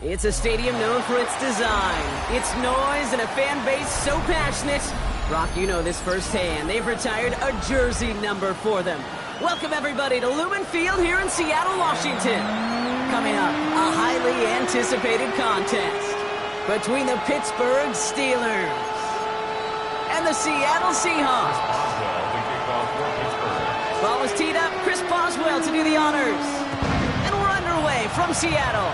It's a stadium known for its design, its noise, and a fan base so passionate. Brock, you know this firsthand. They've retired a jersey number for them. Welcome, everybody, to Lumen Field here in Seattle, Washington. Coming up, a highly anticipated contest between the Pittsburgh Steelers and the Seattle Seahawks. Ball is teed up. Chris Boswell to do the honors. And we're underway from Seattle.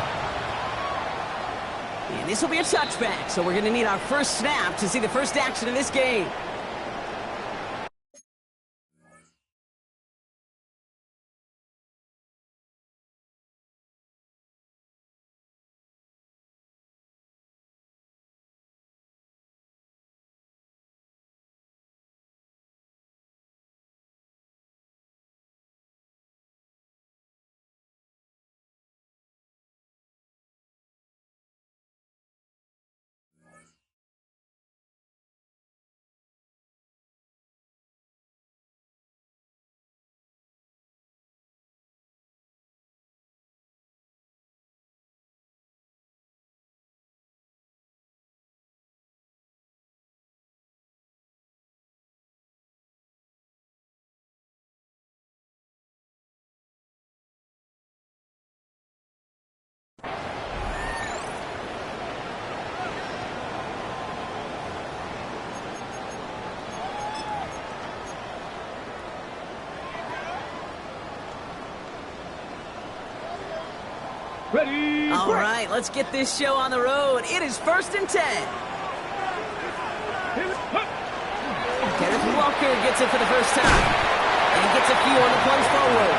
And this will be a touchback, so we're going to need our first snap to see the first action in this game. Ready, all right, let's get this show on the road. It is 1st and 10. Kenneth Walker gets it for the first time. And he gets a few on the plunge forward.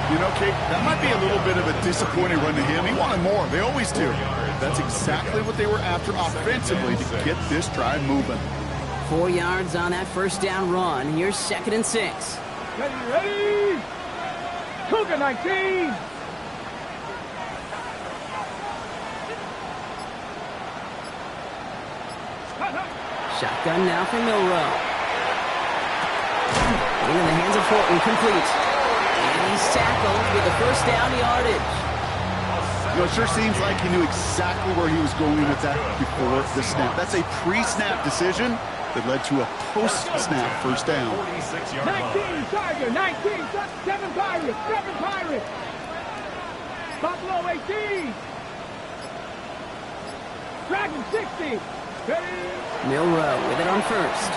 You know, Kate, that might be a little bit of a disappointing run to him. He wanted more. They always do. That's exactly what they were after offensively to get this drive moving. 4 yards on that first down run. Here's 2nd and 6. ready. Cougar 19. Shotgun now for Milrow. Into the hands of Horton, complete. And he's tackled with the first down yardage. You know, it sure seems like he knew exactly where he was going with that before the snap. That's a pre-snap decision that led to a post-snap first down. 19, Tiger, 19, 7 Pirates, 7 Pirates. Buffalo 18. Dragon 60. Ready. Milrow with it on first.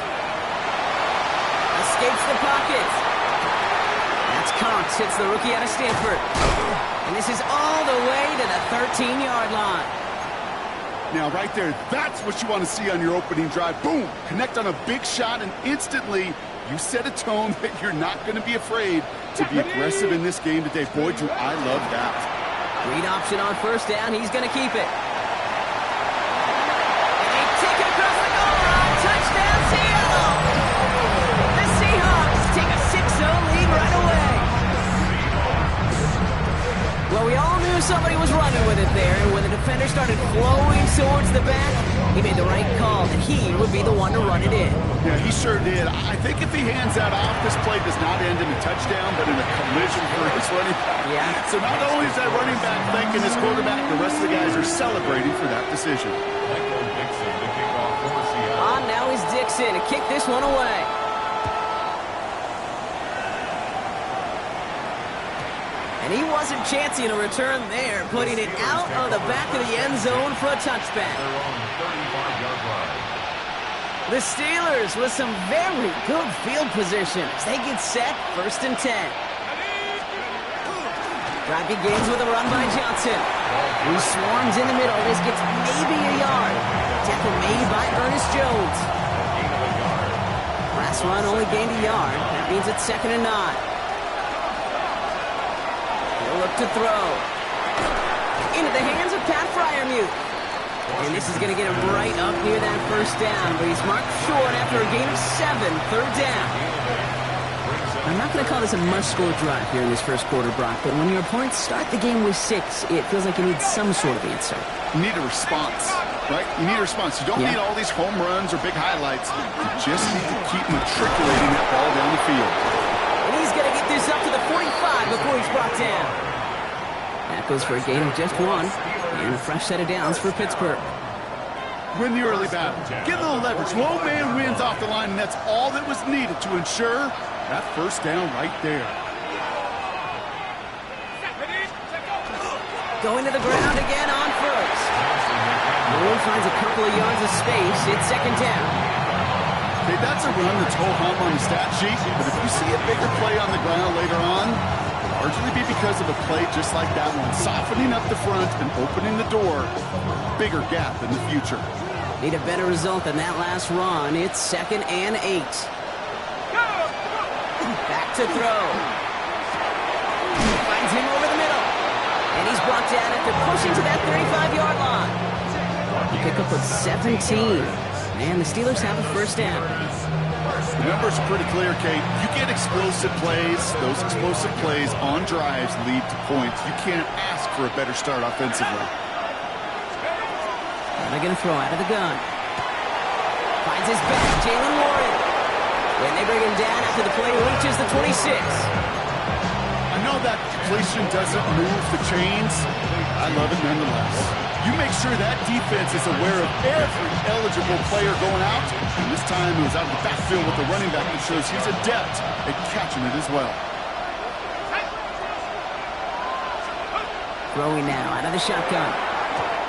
Escapes the pocket. That's Cox, hits the rookie out of Stanford. And this is all the way to the 13-yard line. Now, right there, that's what you want to see on your opening drive. Boom! Connect on a big shot, and instantly you set a tone that you're not going to be afraid to be aggressive in this game today. Boy, do I love that. Read option on first down. He's going to keep it. And they take it across the goal line. Touchdown, Seattle! The Seahawks take a 6-0 lead right away. Well, we all knew somebody was running with it there, and when the defender started flowing towards the back, he made the right call that he would be the one to run it in. Yeah, he sure did. I think if he hands that off, this play does not end in a touchdown, but in a collision for his running back. Yeah. So not only is that running back thanking his quarterback, the rest of the guys are celebrating for that decision. On now is Dixon to kick this one away. And he wasn't chancing a return there, putting it out of the back of the end zone for a touchback. The Steelers with some very good field position as they get set, 1st and 10. Drive begins with a run by Johnson, who swarms in the middle. This gets maybe a yard. Tackle made by Ernest Jones. Last run only gained a yard. That means it's 2nd and 9. He'll look to throw. Into the hands of Pat Freiermuth. And this is going to get him right up near that first down, but he's marked short after a gain of 7, third down. I'm not going to call this a must-score drive here in this first quarter, Brock, but when your opponents start the game with 6, it feels like you need some sort of answer. You need a response, right? You need a response. You don't need all these home runs or big highlights. You just need to keep matriculating that ball down the field. And he's going to get this up to the 45 before he's brought down. That goes for a gain of just 1, and a fresh set of downs for Pittsburgh. Win the early battle. Get a little leverage. Low man wins off the line, and that's all that was needed to ensure that first down right there. Going to the ground again on first. Moore finds a couple of yards of space. It's second down. Okay, that's a run that's ho-hum on the stat sheet, but if you see a bigger play on the ground later on, it'll largely be because of a play just like that one, softening up the front and opening the door, bigger gap in the future. Need a better result than that last run. It's 2nd and 8. Back to throw. Finds him over the middle. And he's brought down after pushing to that 35-yard line. Pick up of 17. And the Steelers have a first down. The numbers are pretty clear, Kate. You get explosive plays. Those explosive plays on drives lead to points. You can't ask for a better start offensively. They're going to throw out of the gun. Finds his back, Jalen Warren. When they bring him down after the play reaches the 26. I know that completion doesn't move the chains. I love it nonetheless. You make sure that defense is aware of every eligible player going out. And this time it was out of the backfield with the running back that shows he's adept at catching it as well. Throwing now out of the shotgun.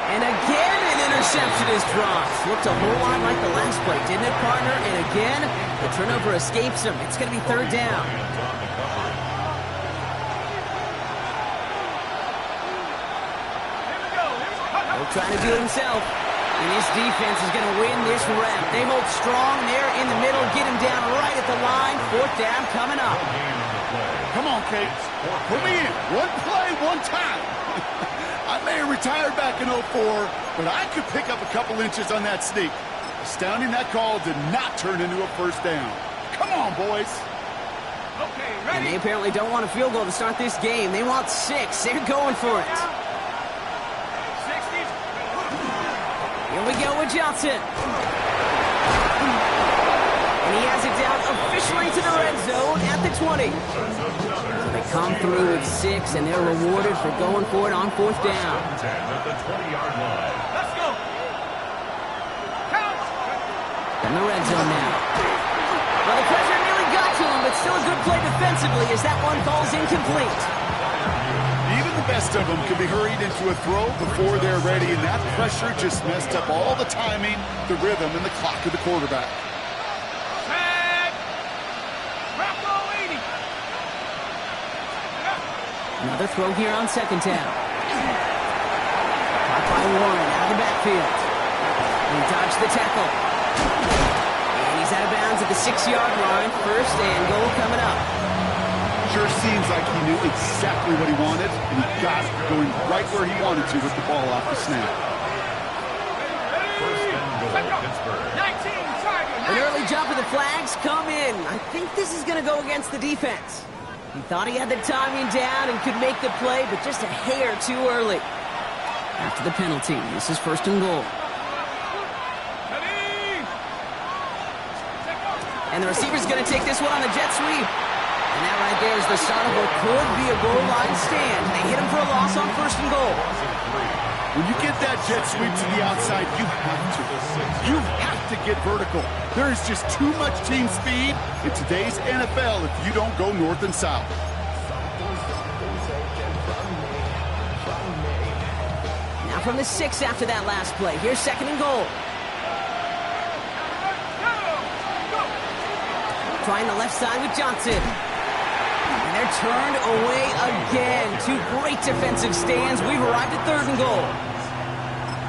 And again, an interception is dropped. Looked a whole lot like the last play, didn't it, partner? And again, the turnover escapes him. It's going to be third down. He'll try to do it himself. And this defense is going to win this rep. They hold strong there in the middle, get him down right at the line. Fourth down coming up. Come on, Kate. Put me in. One play, one time. I may have retired back in 04, but I could pick up a couple inches on that sneak. Astounding that call did not turn into a first down. Come on, boys. Okay, ready? And they apparently don't want a field goal to start this game. They want 6. They're going for it. 60. Here we go with Johnson. And he has it down officially to the red zone at the 20. So they come through with 6, and they're rewarded for going for it on fourth down. Let's go. Count. In the red zone now. Well, the pressure nearly got to him, but still a good play defensively as that one falls incomplete. Even the best of them can be hurried into a throw before they're ready, and that pressure just messed up all the timing, the rhythm, and the clock of the quarterback. Tag. Bravo 80. Another throw here on second down. Caught by Warren out of the backfield. He dodged the tackle. And he's out of bounds at the 6-yard line. First and goal coming up. Sure seems like he knew exactly what he wanted, and he got it going right where he wanted to with the ball off the snap. Ready? 19, Tiger. An early jump of the flags come in. I think this is going to go against the defense. He thought he had the timing down and could make the play, but just a hair too early. After the penalty, this is first and goal. Ready? And the receiver's going to take this one on the jet sweep. And that right there is the start of what could be a goal line stand. They hit him for a loss on first and goal. When you get that jet sweep to the outside, you have to get vertical. There is just too much team speed in today's NFL if you don't go north and south. Now from the 6 after that last play. Here's second and goal. Trying the left side with Johnson. And they're turned away again. 2 great defensive stands. We've arrived at third and goal.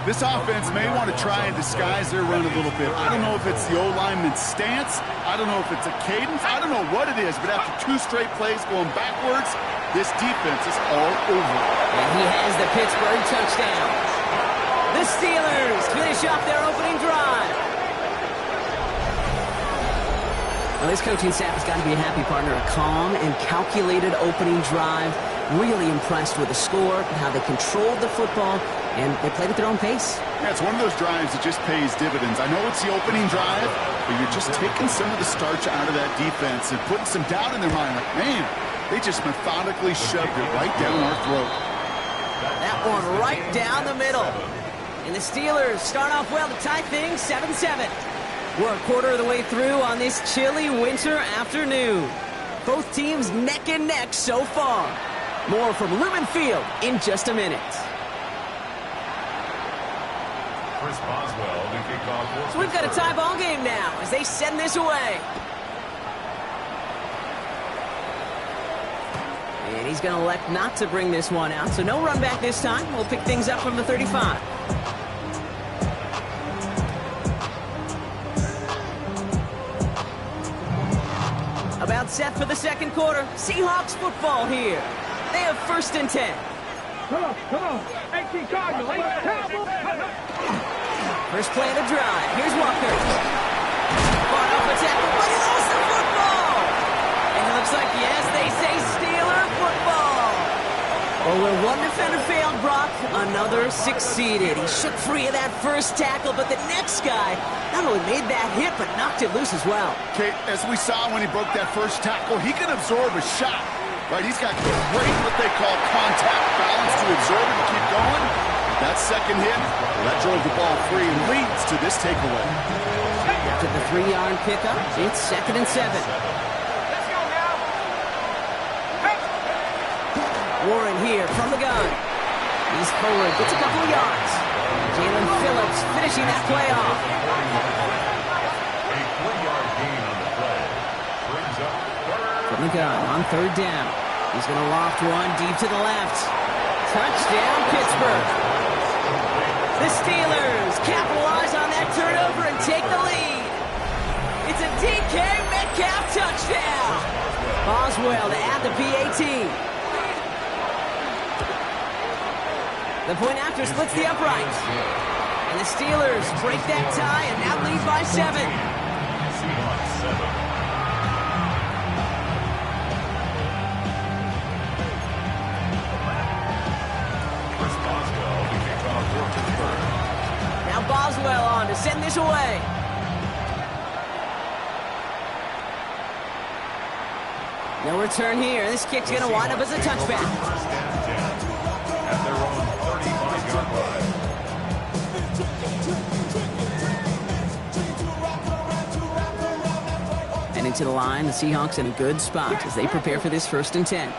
This offense may want to try and disguise their run a little bit. I don't know if it's the O-lineman's stance. I don't know if it's a cadence. I don't know what it is, but after 2 straight plays going backwards, this defense is all over. And he has the Pittsburgh touchdown. The The Steelers finish off their opening drive. Well, this coaching staff has got to be a happy partner. A calm and calculated opening drive. Really impressed with the score, how they controlled the football, and they played at their own pace. Yeah, it's one of those drives that just pays dividends. I know it's the opening drive, but you're just taking some of the starch out of that defense and putting some doubt in their mind. Like, man, they just methodically shoved it right down our throat. That one right down the middle. And the Steelers start off well to tie things 7-7. We're a quarter of the way through on this chilly winter afternoon. Both teams neck and neck so far. More from Lumen Field in just a minute. Chris Boswell to kick off. So we've got a tie ball game now as they send this away. And he's going to elect not to bring this one out, so no run back this time. We'll pick things up from the 35. About set for the second quarter. Seahawks football here. They have 1st and 10. Come on. 18 Cardinals. First play of the drive. Here's Walker. Fought off a tackle, but he lost the football. And it looks like, yes, they say Steeler football. Well, where one defender failed, Brock, another succeeded. He shook free of that first tackle, but the next guy not only made that hit, but knocked it loose as well. Okay, as we saw when he broke that first tackle, he can absorb a shot. Right, he's got great what they call contact balance to absorb it and keep going. That second hit, well, that drove the ball free and leads to this takeaway. After the 3-yard pickup, it's 2nd and 7. Let's go now. Warren here from the gun. He's forward, gets a couple of yards. Jalen Phillips finishing that play off. A 4-yard gain on the play. Brings up From the gun on 3rd down. He's going to loft one deep to the left. Touchdown, Pittsburgh. The Steelers capitalize on that turnover and take the lead. It's a DK Metcalf touchdown. Boswell to add the PAT. The point after splits the upright. And the Steelers break that tie and now lead by 7. Seahawks 7. Now Boswell on to send this away. No return here. This kick's going to wind up as a touchback. First and 10 at their own 35-yard line. And into the line, the Seahawks in a good spot as they prepare for this 1st and 10.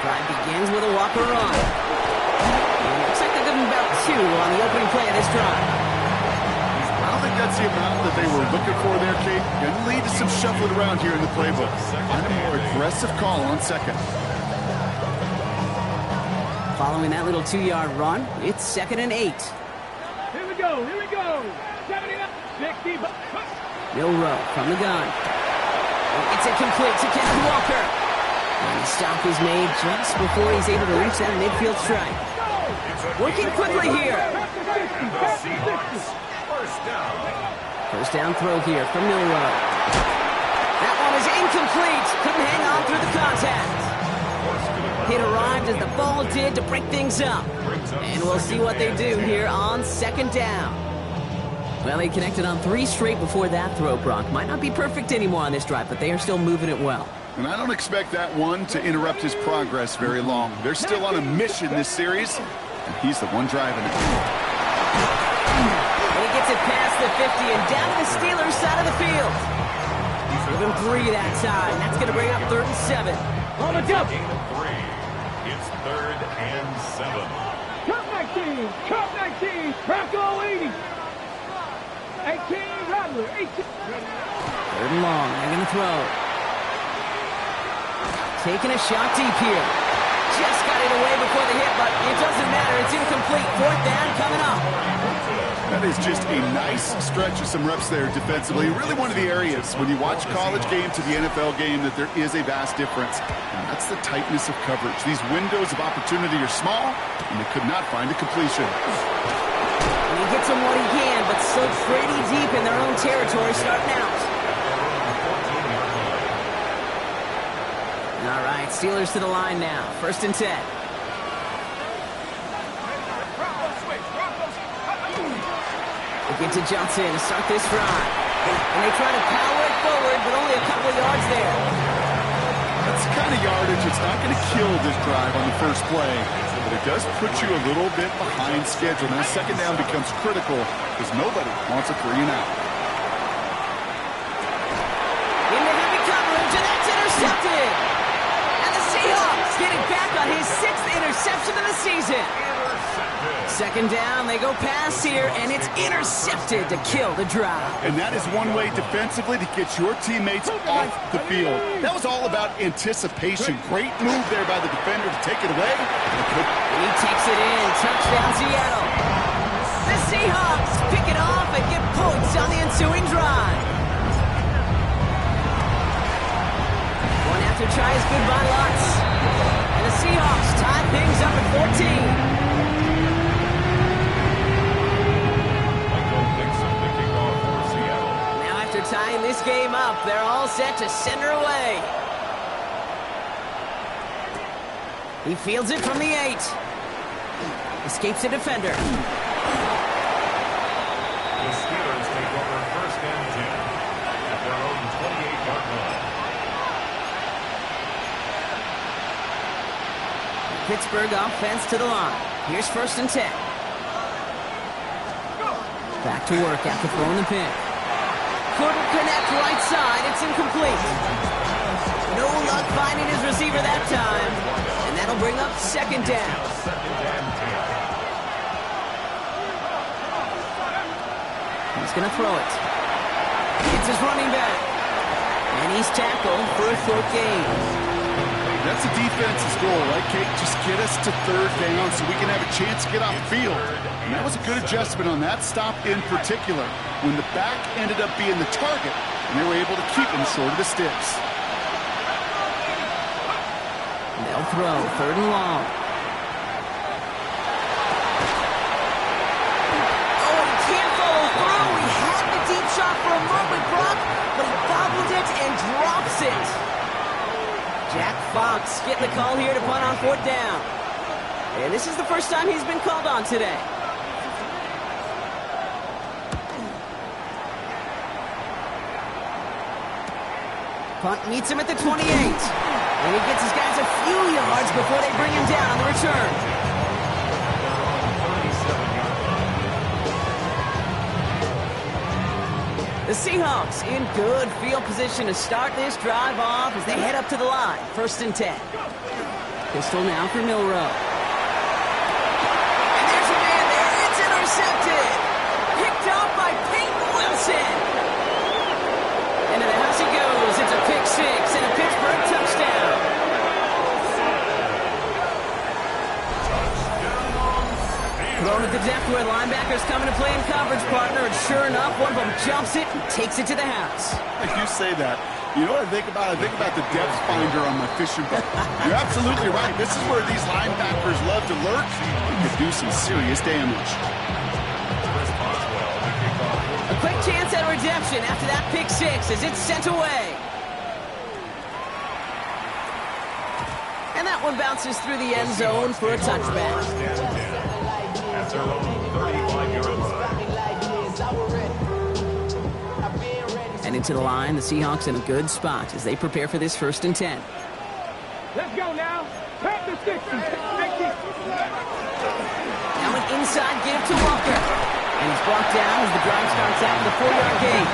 Drive begins with a Walker run. And it looks like they're giving about 2 on the opening play of this drive. I don't think that's the amount that they were looking for there, Kate. Going to lead to some shuffling around here in the playbook. Find a more aggressive call on 2nd. Following that little 2-yard run, it's 2nd and 8. Here we go. 79, 60. Milrow from the gun. It's incomplete to Kenneth Walker. And the stop is made just before he's able to reach that midfield strike. Working quickly here. First down throw here from Milrow. That one is incomplete. Couldn't hang on through the contact. Hit arrived as the ball did to break things up. And we'll see what they do here on 2nd down. Well, they connected on 3 straight before that throw, Brock. Might not be perfect anymore on this drive, but they are still moving it well. And I don't expect that one to interrupt his progress very long. They're still on a mission this series, and he's the one driving it. And he gets it past the 50 and down to the Steelers side of the field. Give him 3 that time. That's going to bring up 3rd and 7. On the jump. 3. It's 3rd and 7. Cup 19. Cup 19. Bronco 80. 18. Rattler. 18. 3rd and long. They're going to throw. Taking a shot deep here. Just got it away before the hit, but it doesn't matter. It's incomplete. 4th down coming up. That is just a nice stretch of some reps there defensively. Really one of the areas when you watch college game to the NFL game that there is a vast difference. And that's the tightness of coverage. These windows of opportunity are small, and they could not find a completion. And he gets him what he can, but still pretty deep in their own territory starting out. All right, Steelers to the line now. 1st and 10. Into Johnson to start this drive. And they try to power it forward, but only a couple of yards there. That's the kind of yardage it's not going to kill this drive on the first play, but it does put you a little bit behind schedule. Now, 2nd down becomes critical because nobody wants a 3 and out. Into heavy coverage, and that's intercepted. And the Seahawks getting back on his 6th interception of the season. 2nd down, they go pass here, and it's intercepted to kill the drive. And that is one way defensively to get your teammates off the field. That was all about anticipation. Great move there by the defender to take it away. He takes it in. Touchdown, Seattle. The Seahawks pick it off and get points on the ensuing drive. One after try is good by Lutz. And the Seahawks tie things up at 14. Tying this game up, they're all set to send her away. He fields it from the 8. Escapes the defender. The Steelers take over 1st and 10 at their own 28-yard line. Pittsburgh offense to the line. Here's 1st and 10. Back to work after throwing the pick. Couldn't connect right side. It's incomplete. No luck finding his receiver that time. And that'll bring up 2nd down. He's going to throw it. It's his running back. And he's tackled for a 4th gain. That's the defense's goal, right, Kate? Just get us to 3rd down so we can have a chance to get off the field. And that was a good adjustment on that stop in particular, when the back ended up being the target, and they were able to keep him short of the sticks. They'll throw 3rd and long. Oh, he can't follow through. He had the deep shot for a moment, Brock, but he bobbled it and drops it. Jack Fox getting the call here to punt on 4th down. And this is the first time he's been called on today. Punt meets him at the 28. And he gets his guys a few yards before they bring him down on the return. The Seahawks in good field position to start this drive off as they head up to the line. 1st and 10. Pistol now for Milrow. And there's a man there. It's intercepted. Picked off by Peyton Wilson. Into the house he goes. It's a pick 6 and a Pittsburgh touchdown. Thrown at the depth where linebackers coming to play in coverage, partner, and sure enough, one of them jumps it and takes it to the house. You say that. You know what I think about? I think about the depth finder on my fishing boat. You're absolutely right. This is where these linebackers love to lurk and could do some serious damage. A quick chance at redemption after that pick 6 as it's sent away. And that one bounces through the end zone for a touchback. At their own 35-yard line. And into the line, the Seahawks in a good spot as they prepare for this 1st and 10. Let's go now. Pack the 60. Now an inside give to Walker. And he's brought down as the drive starts out with a 4-yard gain.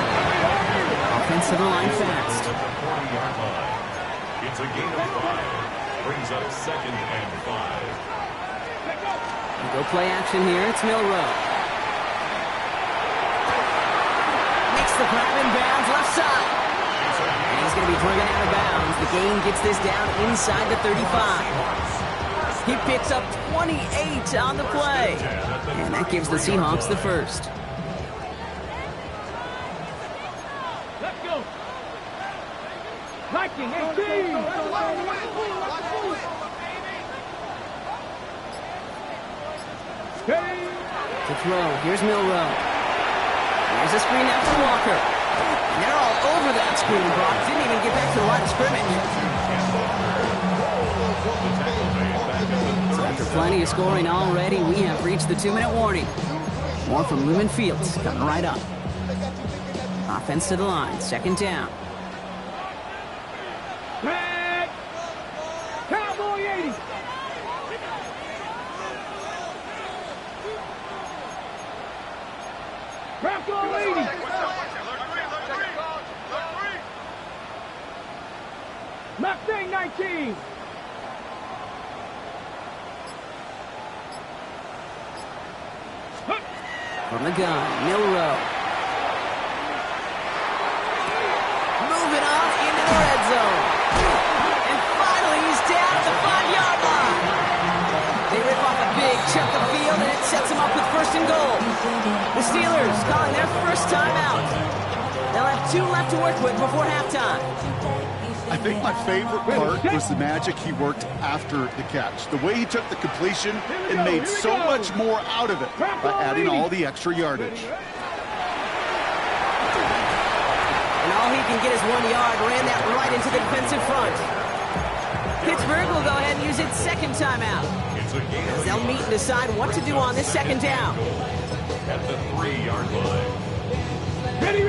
Offense to the line fast. 40-yard line. It's a gain of 5. Brings up 2nd and 5. Go play action here. It's Milrow. Makes the grab in bounds left side. And he's going to be driven out of bounds. The gain gets this down inside the 35. He picks up 28 on the play. And that gives the Seahawks the 1st. Liking 18. To throw. Here's Milrow. Here's a screen out for Walker. And they're all over that screen. Brock didn't even get back to the line of scrimmage. So after plenty of scoring already, we have reached the 2-minute warning. More from Lumen Fields coming right up. Offense to the line. Second down. Back. Cowboy 80. Bronco 80. Mustang 19. From the gun, Milrow. Moving on into the red zone. And finally, he's down at the 5-yard line. They rip off a big chunk of field, and it sets them up with first and goal. The Steelers calling their first timeout. They'll have 2 left to work with before halftime. I think my favorite part was the magic he worked after the catch. The way he took the completion and made so much more out of it by adding all the extra yardage. And all he can get is 1 yard, ran that right into the defensive front. Pittsburgh will go ahead and use its second timeout, as they'll meet and decide what to do on this second down. At the 3-yard line. Ready.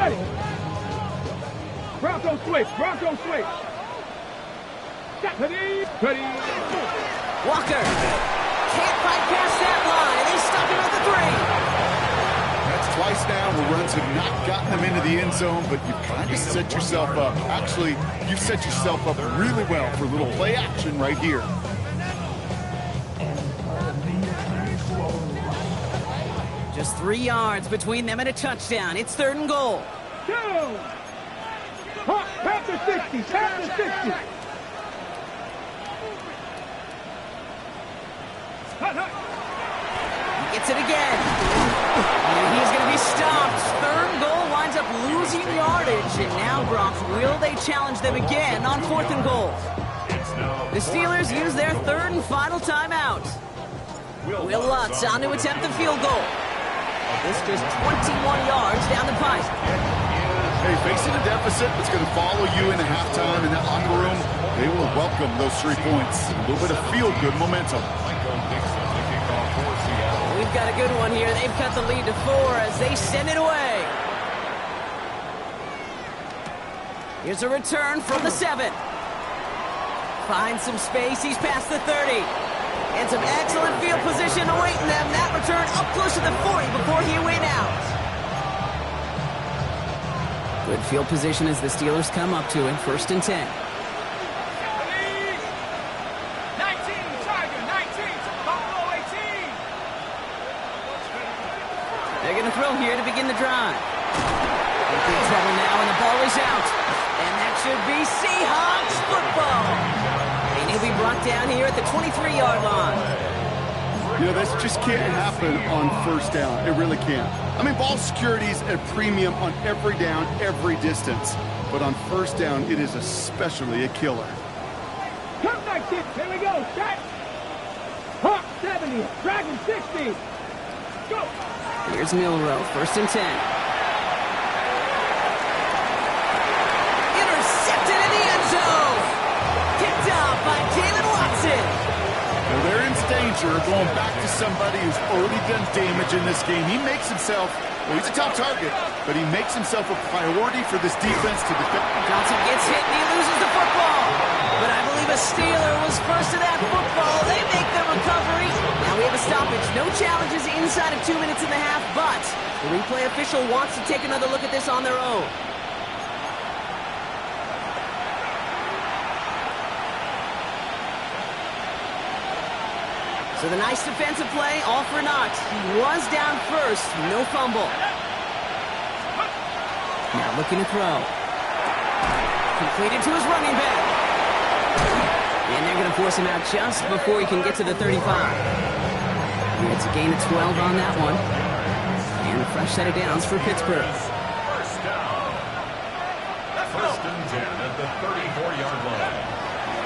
Bronco switch. Ready. Walker can't fight past that line, and they stop him at the 3. That's twice now where runs have not gotten them into the end zone, but you've kind of set yourself up. Actually, you've set yourself up really well for a little play action right here. Just 3 yards between them and a touchdown. It's 3rd and goal. Go. Past the 60. Gets it again. And he's going to be stopped. 3rd and goal winds up losing yardage. And now, Brock, will they challenge them again on 4th and goal? The Steelers use their 3rd and final timeout. Will Lutz on to attempt the field goal. This just 21 yards down the pipe. Hey, facing a deficit that's going to follow you into halftime in that locker room, they will welcome those 3 points. A little bit of feel-good momentum. We've got a good one here. They've cut the lead to 4 as they send it away. Here's a return from the 7. Finds some space. He's past the 30. And some excellent field position awaiting them. That return up close to the 40 before he went out. Good field position as the Steelers come up to it. 1st and 10. 19, Tiger, 19, Buffalo 18. They're going to throw here to begin the drive. In big trouble now, and the ball is out. And that should be Seahawks football. And he'll be brought down here at the 23-yard line. You know, this just can't happen on 1st down. It really can't. I mean, ball security's at premium on every down, every distance. But on 1st down, it is especially a killer. Come back, kid. Here we go. Set. Hawk 70. Dragon 60. Go. Here's Milrow. 1st and 10. Intercepted in the end zone. Picked up by Jalen Watson. Well, they're in danger of going back to somebody who's already done damage in this game. He makes himself, well, he's a top target, but he makes himself a priority for this defense to defend. Johnson gets hit and he loses the football. But I believe a Steeler was first to that football. They make the recovery. Now we have a stoppage. No challenges inside of 2 minutes and a half, but the replay official wants to take another look at this on their own. So the nice defensive play, all for naught. He was down first, no fumble. Now looking to throw. Completed to his running back. And they're going to force him out just before he can get to the 35. And it's a gain of 12 on that one. And a fresh set of downs for Pittsburgh. First down. 1st and 10 at the 34-yard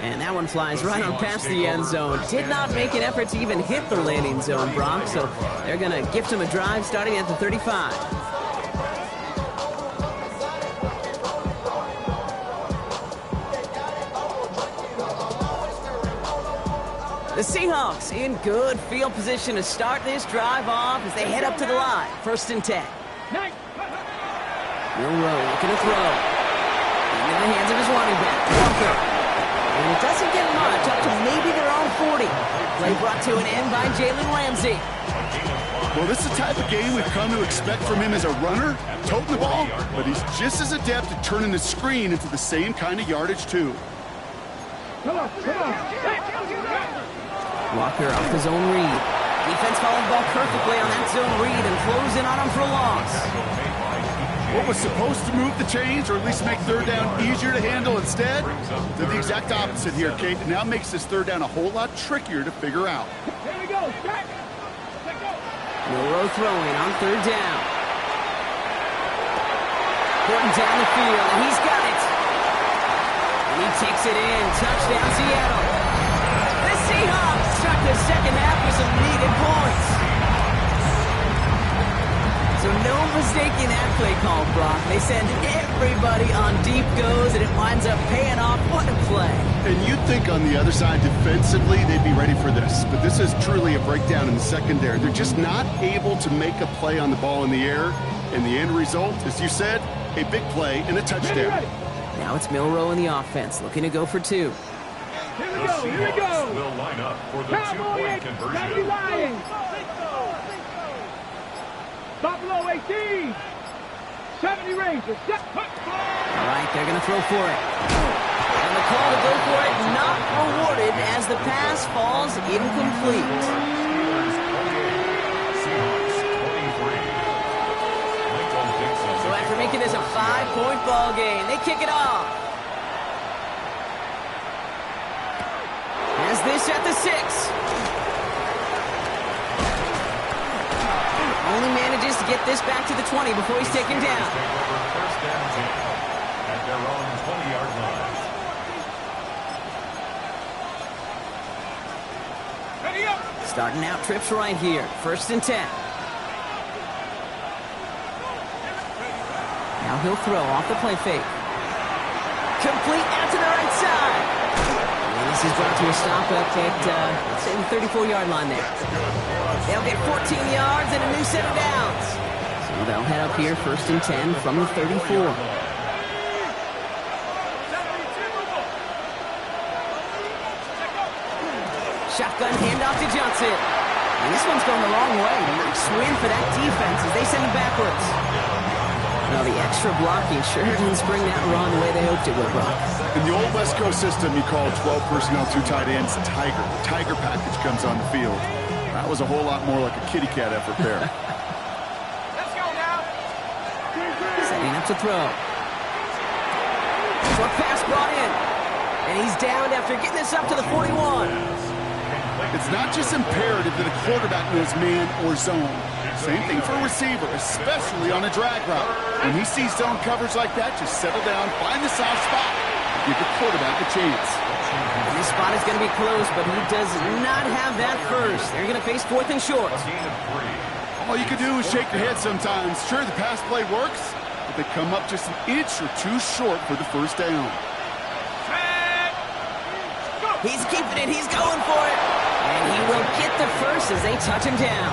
And that one flies right on past the end zone. Did not make an effort to even hit the landing zone, Brock, so they're going to gift him a drive starting at the 35. The Seahawks in good field position to start this drive off as they head up to the line. 1st and 10. Milroe looking to throw. Into the hands of his running back, Walker. And it doesn't get much, up to maybe their own 40. Play brought to an end by Jalen Ramsey. Well, this is the type of game we've come to expect from him as a runner, toting the ball, but he's just as adept at turning the screen into the same kind of yardage, too. Come on. Walker off his own read. Defense followed the ball perfectly on that zone read and close in on him for a loss. What was supposed to move the chains, or at least make 3rd down easier to handle instead, did the exact opposite here, Kate. It now makes this 3rd down a whole lot trickier to figure out. Here we go. Set. Let go. Milroe throwing on 3rd down. Gordon down the field, and he's got it. And he takes it in. Touchdown, Seattle. The Seahawks start the second half with some needed points. So no mistaking that play call, Brock. They send everybody on deep goes, and it winds up paying off. What a play. And you'd think on the other side defensively they'd be ready for this, but this is truly a breakdown in the secondary. They're just not able to make a play on the ball in the air, and the end result, as you said, a big play and a touchdown. Now it's Milroe in the offense, looking to go for 2. Here we go. Will line up for the two-point conversion. Buffalo 18. 70 Rangers. All right, they're going to throw for it. And the call to go for it not rewarded as the pass falls incomplete. So after making this a 5-point ball game, they kick it off. As this at the 6. Only manages to get this back to the 20 before he's taken down. First down 10 at their own 20-yard line. Ready up. Starting out trips right here. 1st and 10. Now he'll throw off the play fake. Complete out to the right side. And this is brought to a stop up at, let's say, the 34-yard line there. They'll get 14 yards and a new set of downs. So they'll head up here 1st and 10 from the 34. Shotgun handoff to Johnson. And this one's going the wrong way. Nice win for that defense as they send him backwards. Well, the extra blocking sure didn't spring that run the way they hoped it would, Brock. In the old West Coast system, you call 12 personnel, 2 tight ends, Tiger. The Tiger package comes on the field. That was a whole lot more like a kitty cat effort there. Let's go now. Setting up to throw. Short pass brought in. And he's down after getting this up to the 41. It's not just imperative that a quarterback knows man or zone. Same thing for a receiver, especially on a drag route. When he sees zone coverage like that, just settle down, find the soft spot, give the quarterback a chance. And this spot is going to be close, but he does not have that first. They're going to face 4th and short. All you can do is shake your head sometimes. Sure, the pass play works, but they come up just an inch or 2 short for the 1st down. He's keeping it. He's going for it. And he will get the first as they touch him down.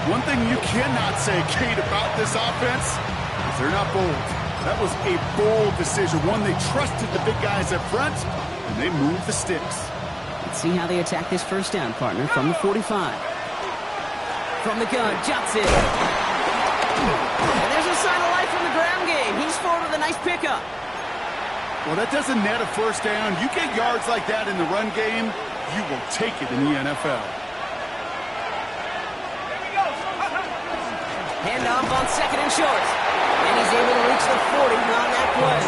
One thing you cannot say, Kate, about this offense is they're not bold. That was a bold decision, one they trusted the big guys up front, and they moved the sticks. Let's see how they attack this 1st down, partner, from the 45. From the gun, Johnson. And there's a sign of life from the ground game. He's forward with a nice pickup. Well, that doesn't net a 1st down. You get yards like that in the run game, you will take it in the NFL. Handoff on 2nd and short. And he's able to reach the 40 on that play.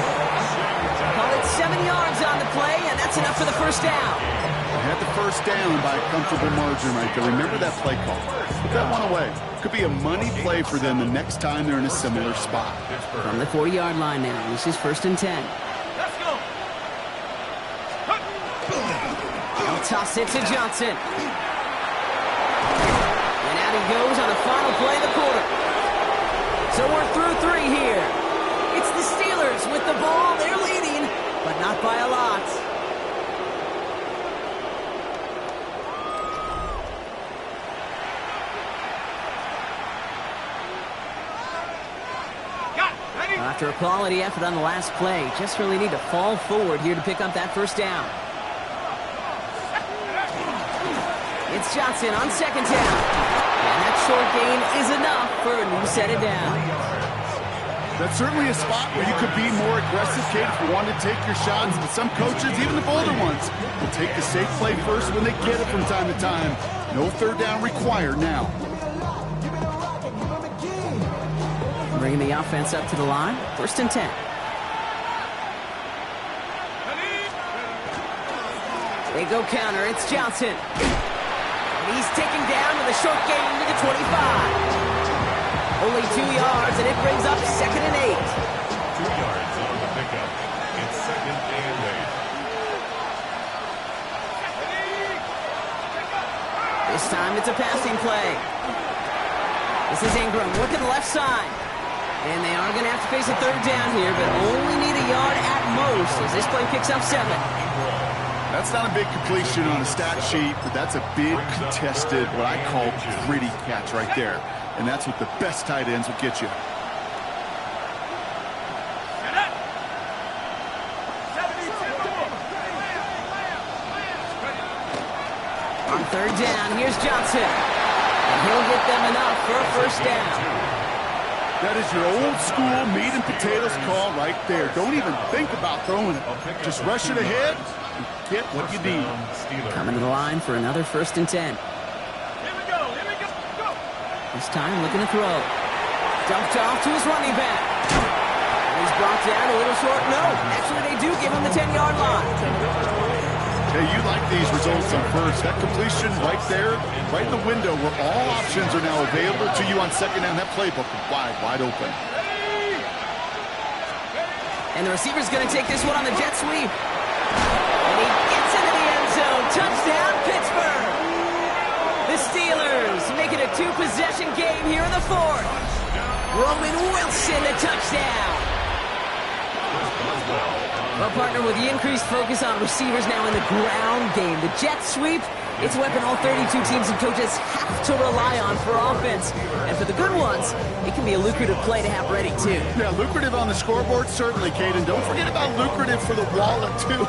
Call it 7 yards on the play, and that's enough for the 1st down. They had the 1st down by a comfortable margin right there. Remember that play call. Put that one away. Could be a money play for them the next time they're in a similar spot. From the 40-yard line now, this is 1st and 10. Let's go. They'll toss it to Johnson. And out he goes on the final play of the quarter. So we're through 3 here. It's the Steelers with the ball. They're leading, but not by a lot. After a quality effort on the last play, just really need to fall forward here to pick up that first down. It's Johnson on second down. And that short gain is enough for a new set of downs. That's certainly a spot where you could be more aggressive, Kate, if you want to take your shots. But some coaches, even the bolder ones, will take the safe play first when they get it from time to time. No third down required now. Bringing the offense up to the line. 1st and 10. They go counter. It's Johnson. And he's taken down with a short gain to the 25. Only 2 yards, and it brings up 2nd and 8. 2 yards on the pickup. It's 2nd and 8. This time it's a passing play. This is Ingram. Look at the left side. And they are going to have to face a third down here, but only need a yard at most as this play picks up 7. That's not a big completion on a stat sheet, but that's a big contested, what I call gritty catch right there. And that's what the best tight ends will get you. On third down, here's Johnson. And he'll get them enough for a first down. That is your old school meat and potatoes call right there. Don't even think about throwing it. Just rush it ahead and get what you need. Coming to the line for another 1st and 10. This time looking to throw. Dumped off to his running back. And he's brought down a little short. No, actually they do give him the 10-yard line. Hey, you like these results on first. That completion right there, right in the window where all options are now available to you on second down. That playbook is wide open. And the receiver's going to take this one on the jet sweep. And he gets into the end zone. Touchdown, Pittsburgh. The Steelers make it a 2-possession game here in the 4th. Roman Wilson, the touchdown. Well, partner, with the increased focus on receivers now in the ground game, the jet sweep, it's a weapon all 32 teams and coaches have to rely on for offense. And for the good ones, it can be a lucrative play to have ready, too. Yeah, lucrative on the scoreboard, certainly, Caden. Don't forget about lucrative for the wallet, too.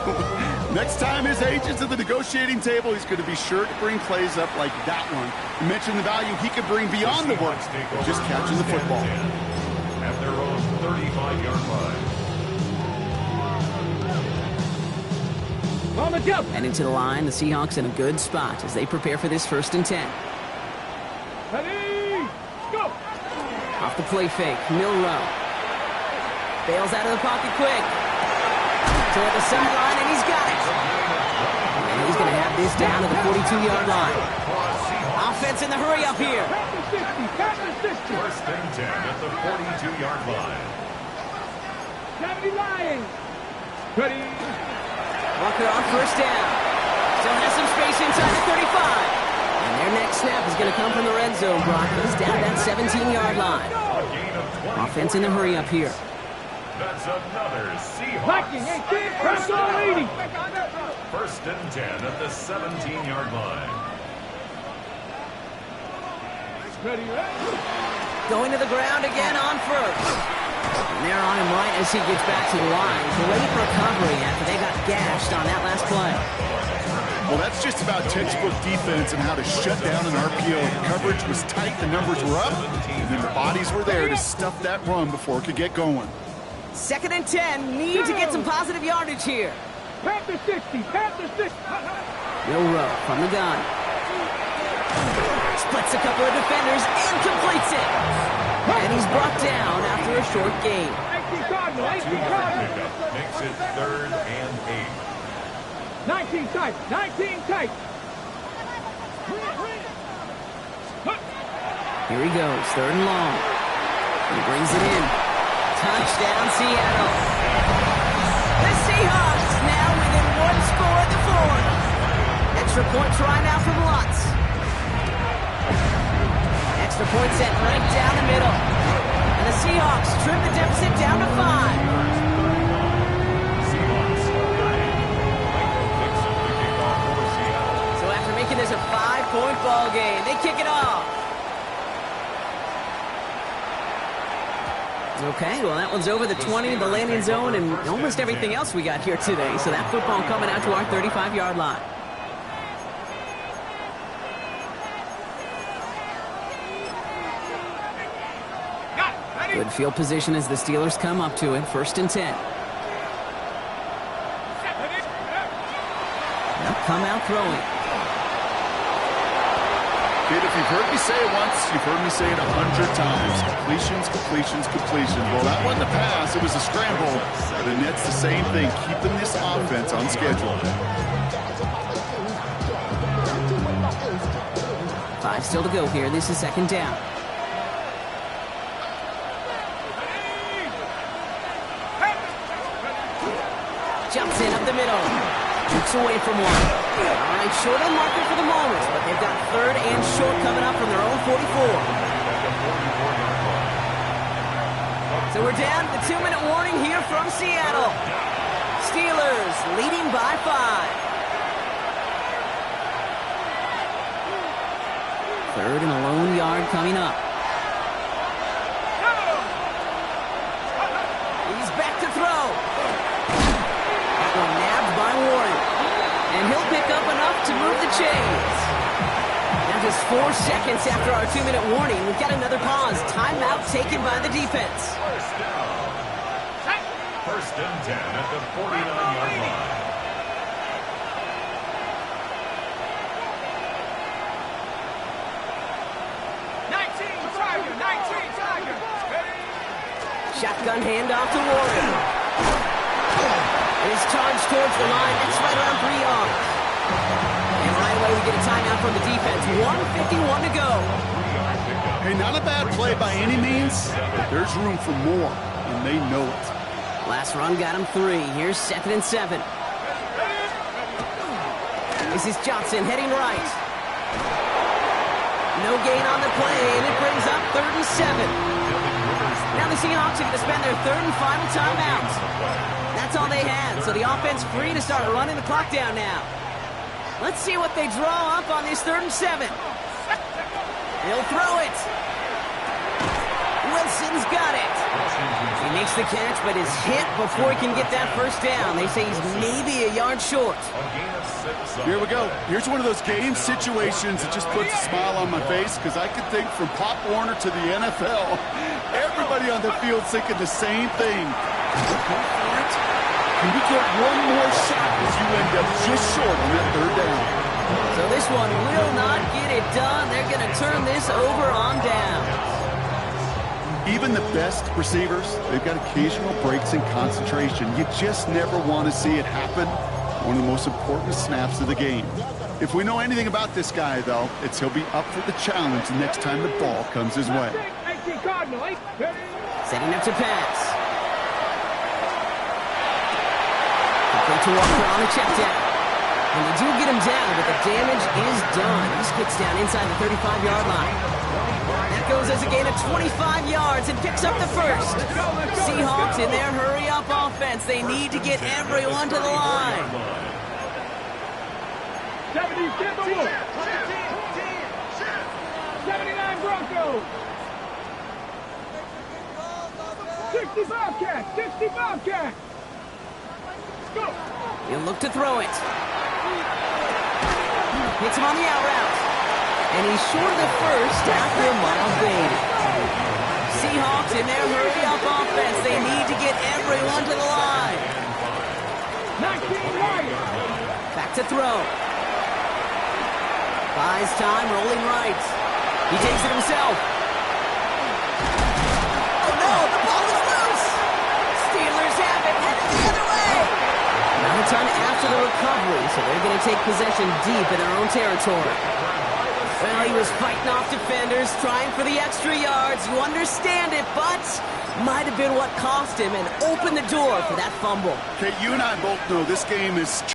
Next time his agent's at the negotiating table, he's going to be sure to bring plays up like that one. You mentioned the value he could bring beyond the work of just catching the football. At their own 35-yard line. On the jump. And into the line, the Seahawks in a good spot as they prepare for this 1st and 10. Ready, go. Off the play fake, Milrow. Bails out of the pocket quick. Toward the sideline, and he's got it. And he's going to have this down to the 42-yard line. Offense in the hurry up here. 1st and 10 at the 42-yard line. 70 Lions. Ready. Walker on first down. Still has some space inside the 35. And their next snap is going to come from the red zone, Brock. He's down that 17-yard line. Offense in the hurry up here. That's another Seahawks. Viking 18, press on 80. 1st and 10 at the 17-yard line. Ready, Going to the ground again on first. And they're on him right as he gets back to the line. Great recovery after they got gashed on that last play. Well, that's just about textbook defense and how to shut down an RPO. The coverage was tight, the numbers were up, and then the bodies were there to stuff that run before it could get going. 2nd and 10. Need to get some positive yardage here. Panther 60, Panther 60. Milrow from the gun. Splits a couple of defenders and completes it. And he's brought down after a short gain. 18 Cardinal, 18 Cardinal. Makes it 3rd and 8. 19 tight, 19 tight. Here he goes, 3rd and long. He brings it in. Touchdown, Seattle. The Seahawks now within 1 score at the 4th. Extra point try now from Lutz. Extra point set right down the middle. And the Seahawks trim the deficit down to 5. So after making this a 5-point ball game, they kick it off. Okay, well, that one's over the 20, the landing zone, and almost everything else we got here today. So that football coming out to our 35-yard line. Good field position as the Steelers come up to it. 1st and 10. They'll come out throwing. Kid, if you've heard me say it once, you've heard me say it 100 times. Completions, completions, completions. Well, that wasn't a pass. It was a scramble. But the Nets, the same thing, keeping this offense on schedule. 5 still to go here. This is 2nd down. Jumps in up the middle. Jukes away from one. All right, short on marker for the moment, but they've got 3rd and short coming up from their own 44. So we're down to the 2-minute warning here from Seattle. Steelers leading by 5. 3rd and a lone yard coming up. He's back to throw. Nabbed by Warren. And he'll pick up enough to move the chains. Now just 4 seconds after our 2-minute warning, we've got another pause. Timeout taken by the defense. First and 10 at the 49-yard line. Shotgun handoff to Warren. His charge towards the line. It's right around 3 yards. And right away we get a timeout from the defense. 1:51 to go. Hey, not a bad play by any means, but there's room for more, and they know it. Last run got him 3. Here's 2nd and 7. This is Johnson heading right. No gain on the play, and it brings up 3rd and 7. Now the Seahawks are going to spend their 3rd and final timeout. That's all they had, so the offense free to start running the clock down now. Let's see what they draw up on this 3rd and 7. He'll throw it. Wilson's got it. He makes the catch, but is hit before he can get that 1st down. They say he's maybe a yard short. Here we go. Here's one of those game situations that just puts a smile on my face, because I can think from Pop Warner to the NFL. Everybody on the field thinking the same thing. Can we get one more shot as you end up just short on that 3rd down? So this one will not get it done. They're going to turn this over on down. Even the best receivers, they've got occasional breaks in concentration. You just never want to see it happen. One of the most important snaps of the game. If we know anything about this guy, though, it's he'll be up for the challenge the next time the ball comes his way. Setting up to pass. To Walker on the check down. And they do get him down, but the damage is done. He gets down inside the 35-yard line. That goes as a gain of 25 yards and picks up the 1st. Seahawks in their hurry-up offense. They need to get everyone to the line. 79 Broncos. 60 Bobcats. 60 Bobcats. He'll look to throw it. Hits him on the out route. And he's short of the 1st after a mild gain. Seahawks in their hurry-up offense. They need to get everyone to the line. Back to throw. Buys time, rolling right. He takes it himself. Oh no, the ball is loose. Steelers have it, headed the other way. Now a ton after the recovery, so they're going to take possession deep in their own territory. Well, he was fighting off defenders, trying for the extra yards. You understand it, but might have been what cost him and opened the door for that fumble. Okay, you and I both know this game is